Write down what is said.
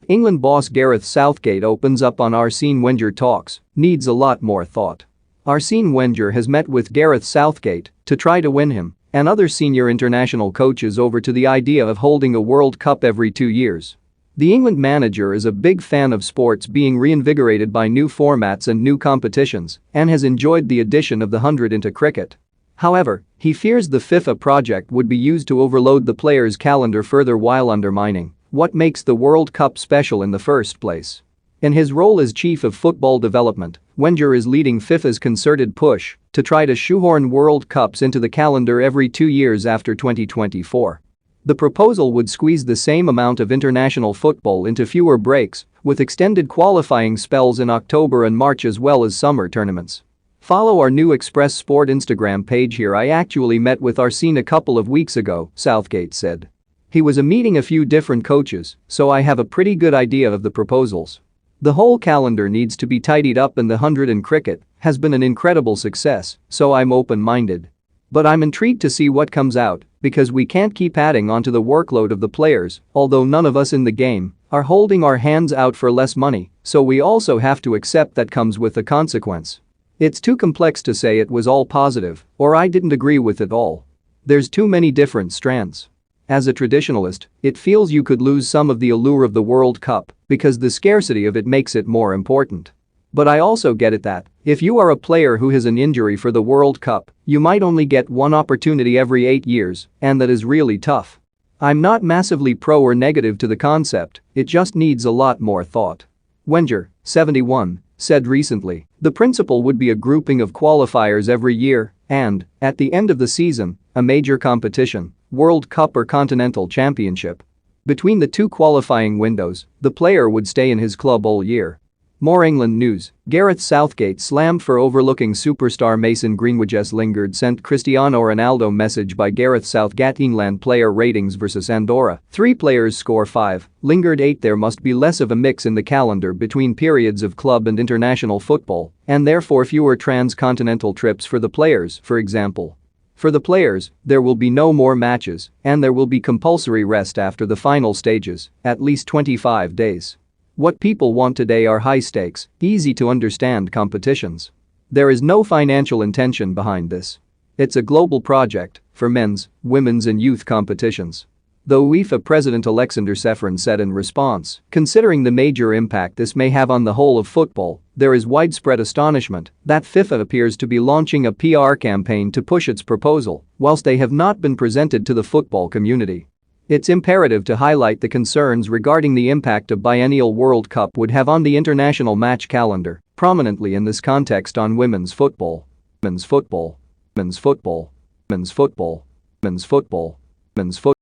England boss Gareth Southgate opens up on Arsene Wenger talks, needs a lot more thought. Arsene Wenger has met with Gareth Southgate to try to win him and other senior international coaches over to the idea of holding a World Cup every 2 years. The England manager is a big fan of sports being reinvigorated by new formats and new competitions and has enjoyed the addition of the 100 into cricket. However, he fears the FIFA project would be used to overload the players' calendar further while undermining what makes the World Cup special in the first place. In his role as chief of football development, Wenger is leading FIFA's concerted push to try to shoehorn World Cups into the calendar every 2 years after 2024. The proposal would squeeze the same amount of international football into fewer breaks, with extended qualifying spells in October and March as well as summer tournaments. Follow our new Express Sport Instagram page here. I actually met with Arsene a couple of weeks ago, Southgate said. He was meeting a few different coaches, so I have a pretty good idea of the proposals. The whole calendar needs to be tidied up and the 100 in cricket has been an incredible success, so I'm open-minded. But I'm intrigued to see what comes out because we can't keep adding onto the workload of the players, although none of us in the game are holding our hands out for less money, so we also have to accept that comes with a consequence. It's too complex to say it was all positive or I didn't agree with it all. There's too many different strands. As a traditionalist, it feels you could lose some of the allure of the World Cup because the scarcity of it makes it more important. But I also get it that if you are a player who has an injury for the World Cup, you might only get one opportunity every 8 years, and that is really tough. I'm not massively pro or negative to the concept, it just needs a lot more thought. Wenger, 71, said recently, the principle would be a grouping of qualifiers every year and, at the end of the season, a major competition, World Cup or Continental Championship. Between the two qualifying windows, the player would stay in his club all year. More England news. Gareth Southgate slammed for overlooking superstar Mason Greenwood's Lingard sent Cristiano Ronaldo message by Gareth Southgate. England player ratings versus Andorra. 3 players score 5, Lingard 8. There must be less of a mix in the calendar between periods of club and international football, and therefore fewer transcontinental trips for the players, for example. For the players, there will be no more matches, and there will be compulsory rest after the final stages, at least 25 days. What people want today are high-stakes, easy-to-understand competitions. There is no financial intention behind this. It's a global project for men's, women's and youth competitions. Though UEFA President Alexander Ceferin said in response, considering the major impact this may have on the whole of football, there is widespread astonishment that FIFA appears to be launching a PR campaign to push its proposal whilst they have not been presented to the football community. It's imperative to highlight the concerns regarding the impact a biennial World Cup would have on the international match calendar, prominently in this context on women's football. Men's football. Men's football. Men's football. Men's football. Men's football.